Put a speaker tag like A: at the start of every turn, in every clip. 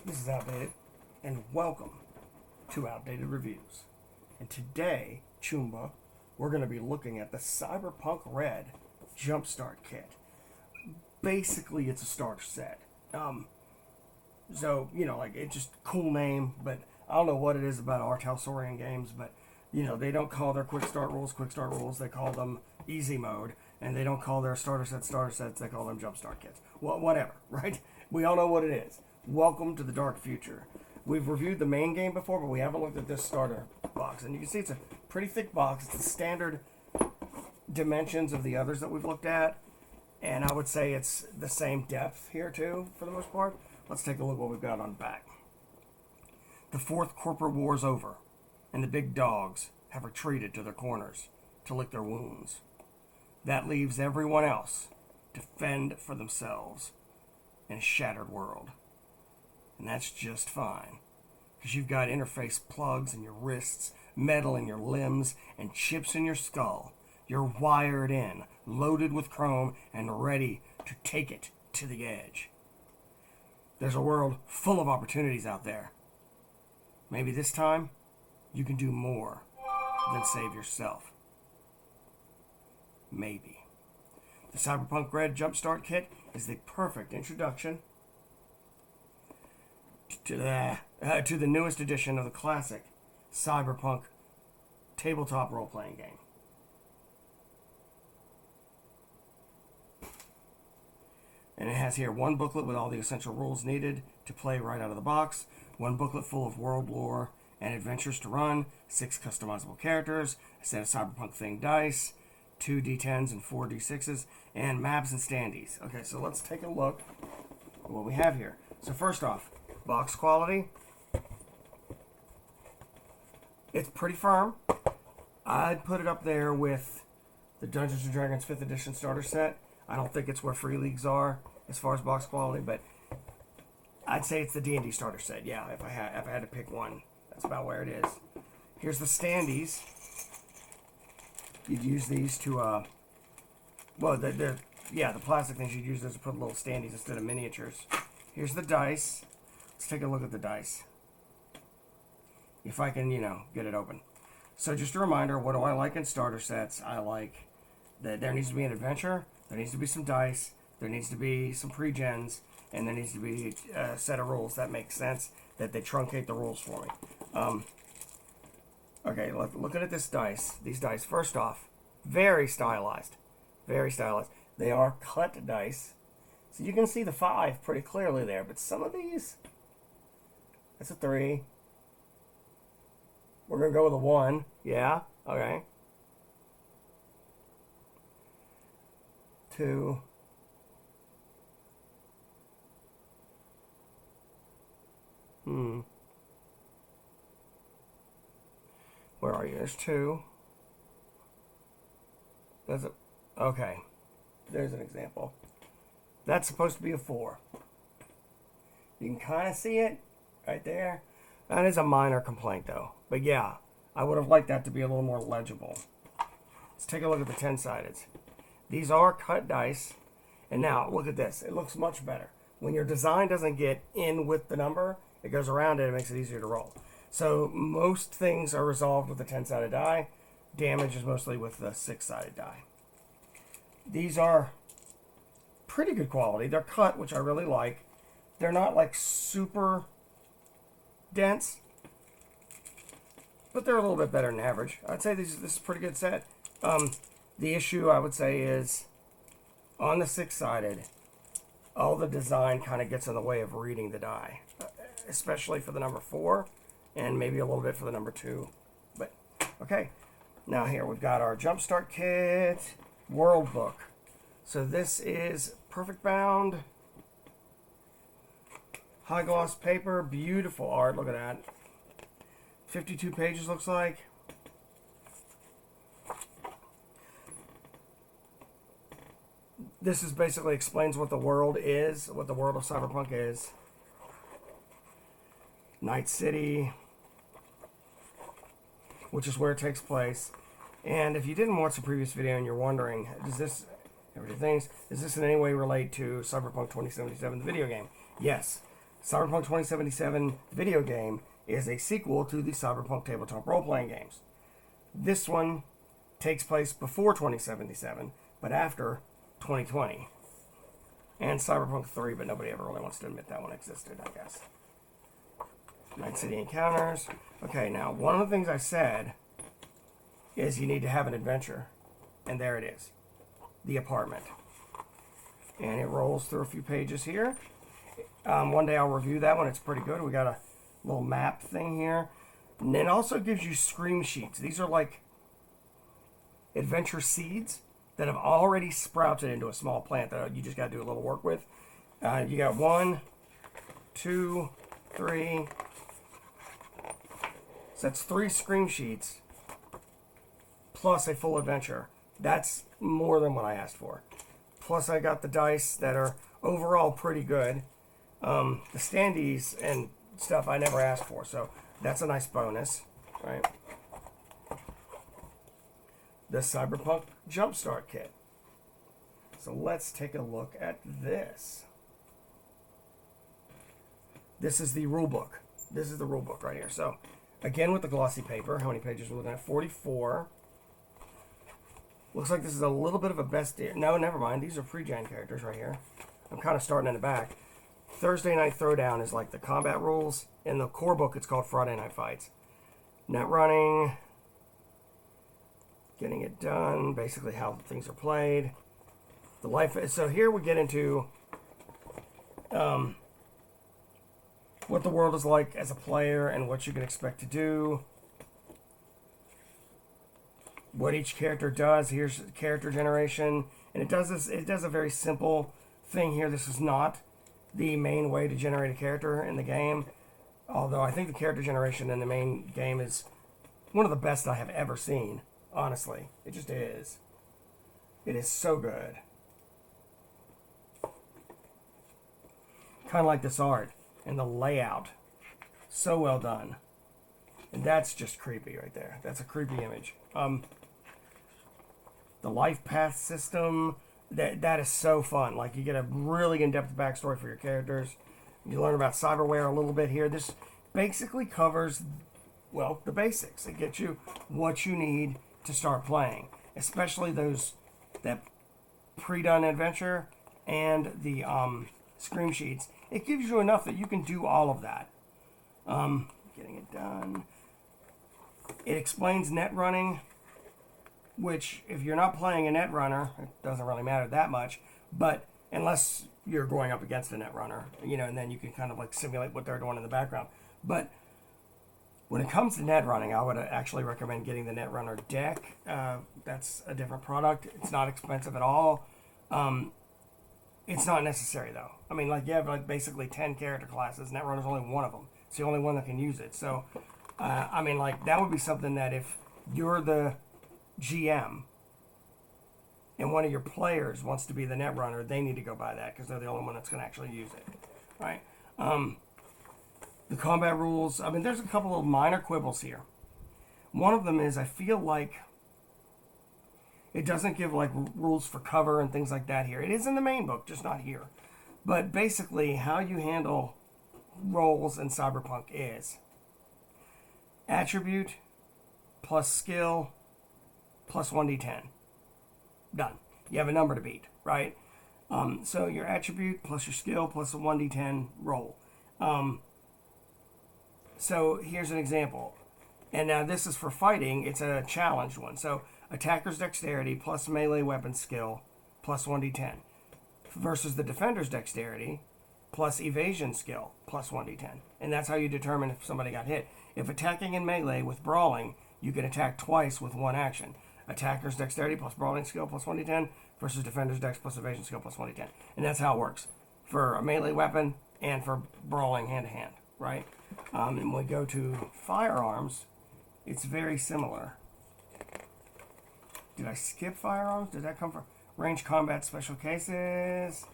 A: This is Outdated, and welcome to Outdated Reviews. And today, Choomba, we're going to be looking at the Cyberpunk Red Jumpstart Kit. Basically, it's a starter set. It's just a cool name, but I don't know what it is about art house oriented games, but they don't call their quick start rules, they call them easy mode, and they don't call their starter sets, they call them jumpstart kits. Well, whatever, right? We all know what it is. Welcome to the dark future. We've reviewed the main game before, but we haven't looked at this starter box, and you can see it's a pretty thick box. It's the standard dimensions of the others that we've looked at, and I would say it's the same depth here too, for the most part. Let's take a look at what we've got on back. The fourth corporate war's over, and the big dogs have retreated to their corners to lick their wounds. That leaves everyone else to fend for themselves in a shattered world. And that's just fine, because you've got interface plugs in your wrists, metal in your limbs, and chips in your skull. You're wired in, loaded with chrome, and ready to take it to the edge. There's a world full of opportunities out there. Maybe this time, you can do more than save yourself. Maybe. The Cyberpunk Red Jumpstart Kit is the perfect introduction to the newest edition of the classic Cyberpunk tabletop role-playing game. And it has here one booklet with all the essential rules needed to play right out of the box, one booklet full of world lore and adventures to run, 6 customizable characters, a set of cyberpunk-themed dice, 2 D10s and 4 D6s, and maps and standees. Okay, so let's take a look at what we have here. So first off, box quality. It's pretty firm. I'd put it up there with the Dungeons & Dragons 5th edition starter set. I don't think it's where Free Leagues are as far as box quality, but I'd say it's the D&D starter set. Yeah, if I had to pick one, that's about where it is. Here's the standees. You'd use these to, the plastic things you'd use those to put little standees instead of miniatures. Here's the dice. Let's take a look at the dice. If I can, get it open. So just a reminder, what do I like in starter sets? I like that there needs to be an adventure, there needs to be some dice, there needs to be some pre-gens, and there needs to be a set of rules that make sense, that they truncate the rules for me. Okay, looking at this dice, these dice, first off, very stylized. Very stylized. They are cut dice. So you can see the 5 pretty clearly there, but some of these, that's a 3. We're going to go with a 1. Yeah, okay. 2. Where are you? There's 2. There's a... Okay. There's an example. That's supposed to be a 4. You can kind of see it right there. That is a minor complaint, though. But yeah, I would have liked that to be a little more legible. Let's take a look at the 10-sideds. These are cut dice. And now, look at this. It looks much better. When your design doesn't get in with the number, it goes around it. It makes it easier to roll. So most things are resolved with the 10-sided die. Damage is mostly with the 6-sided die. These are pretty good quality. They're cut, which I really like. They're not like super dense, but they're a little bit better than average. I'd say this is a pretty good set. The issue I would say is on the 6-sided, all the design kind of gets in the way of reading the die, especially for the number 4 and maybe a little bit for the number 2. But okay, now here we've got our Jumpstart Kit World Book. So this is perfect bound, high gloss paper, beautiful art. Look at that. 52 pages looks like. This is basically explains what the world is, what the world of Cyberpunk is. Night City, which is where it takes place. And if you didn't watch the previous video and you're wondering, does this in any way relate to Cyberpunk 2077, the video game? Yes. Cyberpunk 2077 video game is a sequel to the Cyberpunk tabletop role-playing games. This one takes place before 2077, but after 2020. And Cyberpunk 3, but nobody ever really wants to admit that one existed, I guess. Night City Encounters. Okay, now, one of the things I said is you need to have an adventure. And there it is. The apartment. And it rolls through a few pages here. One day I'll review that one. It's pretty good. We got a little map thing here. And it also gives you screen sheets. These are like adventure seeds that have already sprouted into a small plant that you just got to do a little work with. You got 1, 2, 3. So that's 3 screen sheets plus a full adventure. That's more than what I asked for. Plus I got the dice that are overall pretty good. The standees and stuff I never asked for, so that's a nice bonus, right? The Cyberpunk Jumpstart Kit. So let's take a look at this. This is the rule book. This is the rule book right here. So again with the glossy paper, how many pages are we looking at? 44. Looks like this is a little bit of a best... No, never mind. These are pre-gen characters right here. I'm kind of starting in the back. Thursday Night Throwdown is like the combat rules. In the core book, it's called Friday Night Fights. Net running. Getting it done. Basically how things are played. The life... So here we get into what the world is like as a player and what you can expect to do. What each character does. Here's character generation. And it does this. It does a very simple thing here. This is not the main way to generate a character in the game. Although I think the character generation in the main game is one of the best I have ever seen. Honestly. It just is. It is so good. Kind of like this art. And the layout. So well done. And that's just creepy right there. That's a creepy image. The life path system, that is so fun. Like, you get a really in-depth backstory for your characters. You learn about cyberware a little bit here. This basically covers, well, the basics. It gets you what you need to start playing. Especially that pre-done adventure and the screen sheets. It gives you enough that you can do all of that. Getting it done. It explains net running, which if you're not playing a net runner, it doesn't really matter that much, but unless you're going up against a net runner, and then you can kind of like simulate what they're doing in the background. But when it comes to net running, I would actually recommend getting the net runner deck. That's a different product. It's not expensive at all. It's not necessary though. I mean, like, you have like basically 10 character classes. Net runner's only one of them. It's the only one that can use it. So, I mean, like, that would be something that if you're the GM and one of your players wants to be the net runner, they need to go buy that because they're the only one that's going to actually use it, right? The combat rules, I mean, there's a couple of minor quibbles here. One of them is I feel like it doesn't give like rules for cover and things like that here. It is in the main book, just not here. But basically how you handle roles in Cyberpunk is attribute plus skill plus 1d10. Done. You have a number to beat, right? So your attribute plus your skill plus a 1d10 roll. So here's an example. And now this is for fighting. It's a challenged one. So attacker's dexterity plus melee weapon skill plus 1d10 versus the defender's dexterity plus evasion skill plus 1d10. And that's how you determine if somebody got hit. If attacking in melee with brawling, you can attack twice with one action. Attacker's dexterity plus brawling skill plus 1d10 versus defender's dex plus evasion skill plus 1d10. And that's how it works for a melee weapon and for brawling hand-to-hand, right? And when we go to firearms, it's very similar. Did I skip firearms? Did that come from range combat special cases?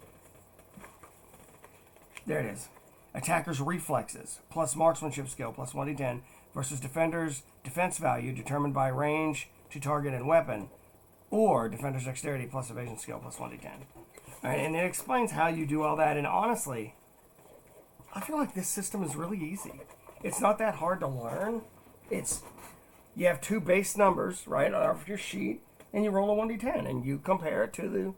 A: There it is. Attacker's reflexes plus marksmanship skill plus 1d10 versus defender's defense value determined by range to target and weapon, or defender's dexterity plus evasion skill plus 1d10. All right, and it explains how you do all that. And honestly, I feel like this system is really easy. It's not that hard to learn. You have two base numbers, right, off your sheet, and you roll a 1d10, and you compare it to the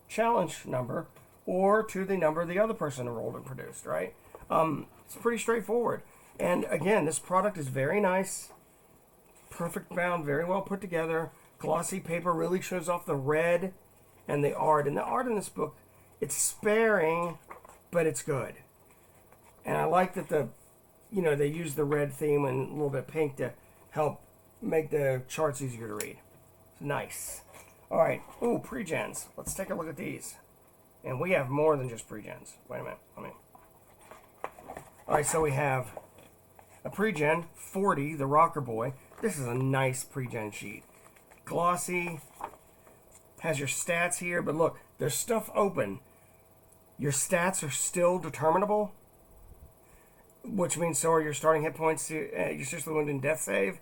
A: challenge number or to the number the other person rolled and produced, right? It's pretty straightforward. And again, this product is very nice, perfect bound, very well put together. Glossy paper really shows off the red and the art. And the art in this book, it's sparing, but it's good. And I like that they use the red theme and a little bit pink to help make the charts easier to read. It's nice. All right. Ooh, pre-gens. Let's take a look at these. And we have more than just pre-gens. Wait a minute. All right, so we have a pre-gen, 40, the Rocker Boy. This is a nice pre-gen sheet. Glossy. Has your stats here, but look, there's stuff open. Your stats are still determinable, which means so are your starting hit points, your seriously wounded and death save,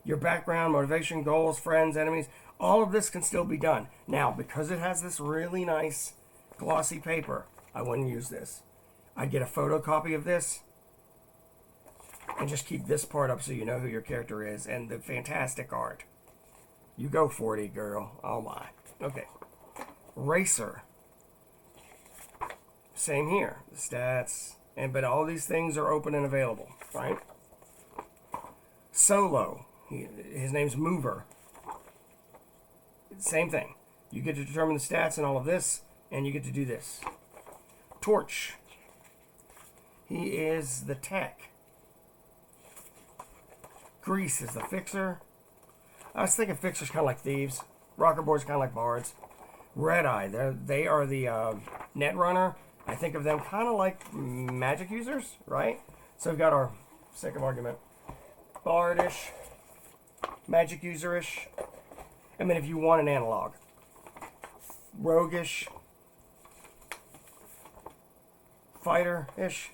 A: your background, motivation, goals, friends, enemies. All of this can still be done. Now, because it has this really nice glossy paper, I wouldn't use this. I'd get a photocopy of this and just keep this part up so you know who your character is and the fantastic art. You go 40, girl. Oh my. Okay. Racer. Same here. The stats. But all these things are open and available, right? Solo. His name's Mover. Same thing. You get to determine the stats and all of this, and you get to do this. Torch. He is the tech. Grease is the fixer. I was thinking fixers kind of like thieves. Rocker boys kind of like bards. Red Eye. They are the net runner. I think of them kind of like magic users, right? So we've got our, for sake of argument, bardish, magic user-ish. I mean, if you want an analog. Roguish. Fighter-ish.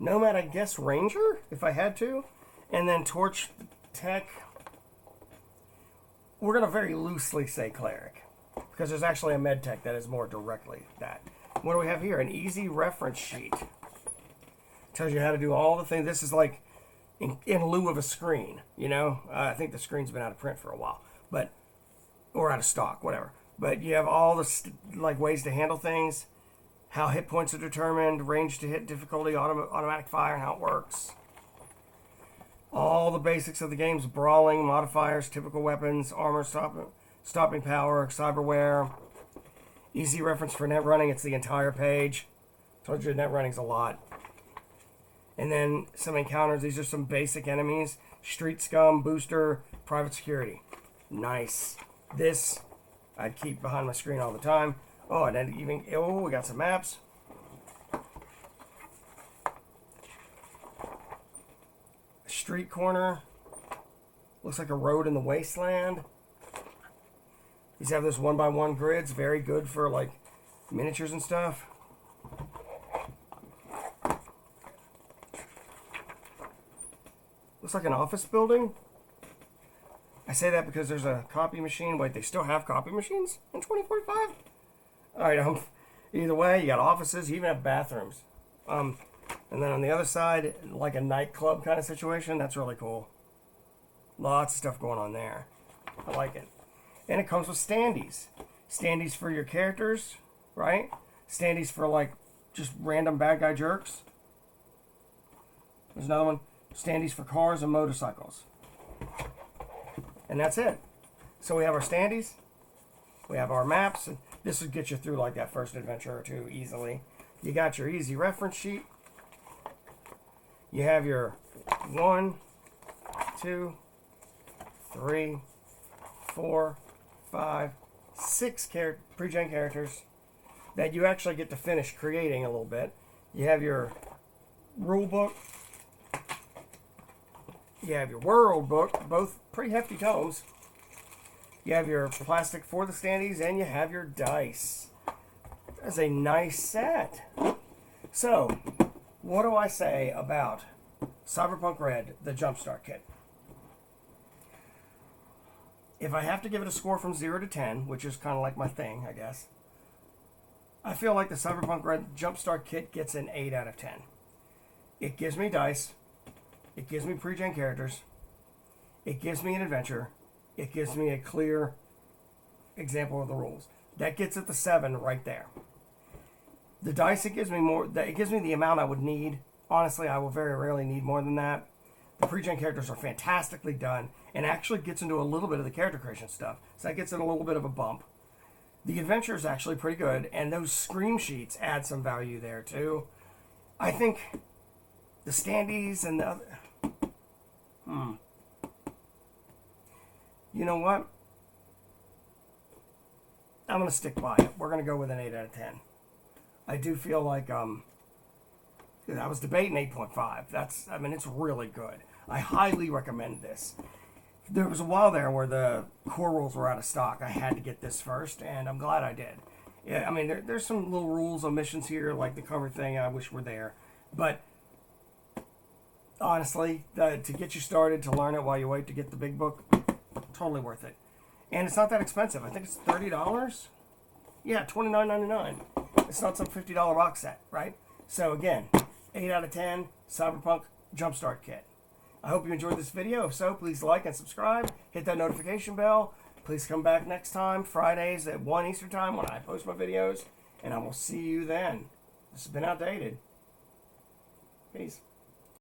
A: Nomad, I guess Ranger, if I had to. And then Torch Tech. We're going to very loosely say Cleric, because there's actually a med tech that is more directly that. What do we have here? An easy reference sheet. Tells you how to do all the things. This is like in lieu of a screen, you know? I think the screen's been out of print for a while, or out of stock, whatever. But you have all the ways to handle things, how hit points are determined, range to hit, difficulty, automatic fire, and how it works. All the basics of the game's brawling, modifiers, typical weapons, armor, stopping power, cyberware. Easy reference for net running. It's the entire page. Told you net running's a lot. And then some encounters. These are some basic enemies. Street Scum, Booster, Private Security. Nice. This I'd keep behind my screen all the time. Oh, and then we got some maps. Street corner. Looks like a road in the wasteland. These have those 1x1 grids. Very good for like miniatures and stuff. Looks like an office building. I say that because there's a copy machine. Wait, they still have copy machines in 2045? Alright, either way, you got offices. You even have bathrooms. And then on the other side, like a nightclub kind of situation. That's really cool. Lots of stuff going on there. I like it. And it comes with standees. Standees for your characters, right? Standees for like just random bad guy jerks. There's another one. Standees for cars and motorcycles. And that's it. So we have our standees. We have our maps. And this would get you through like that first adventure or two easily. You got your easy reference sheet. You have your 1, 2, 3, 4, 5, 6 pre-gen characters that you actually get to finish creating a little bit. You have your rule book. You have your world book, both pretty hefty tomes. You have your plastic for the standees, and you have your dice. That's a nice set. So, what do I say about Cyberpunk Red, the Jumpstart Kit? If I have to give it a score from 0 to 10, which is kind of like my thing, I guess, I feel like the Cyberpunk Red Jumpstart Kit gets an 8 out of 10. It gives me dice. It gives me pre-gen characters. It gives me an adventure. It gives me a clear example of the rules. That gets it the 7 right there. The dice, it gives me more. It gives me the amount I would need. Honestly, I will very rarely need more than that. The pre-gen characters are fantastically done and actually gets into a little bit of the character creation stuff. So that gets it a little bit of a bump. The adventure is actually pretty good, and those scream sheets add some value there too. I think the standees and the other... You know what? I'm going to stick by it. We're going to go with an 8 out of 10. I do feel like, I was debating 8.5. It's really good. I highly recommend this. There was a while there where the core rules were out of stock. I had to get this first, and I'm glad I did. Yeah, I mean, there's some little rules, omissions here, like the cover thing I wish were there. But honestly, to get you started, to learn it while you wait to get the big book, totally worth it. And it's not that expensive. I think it's $30. Yeah, $29.99. It's not some $50 box set, right? So again, 8 out of 10, Cyberpunk Jumpstart Kit. I hope you enjoyed this video. If so, please like and subscribe. Hit that notification bell. Please come back next time, Fridays at 1 Eastern Time when I post my videos. And I will see you then. This has been Outdated. Peace.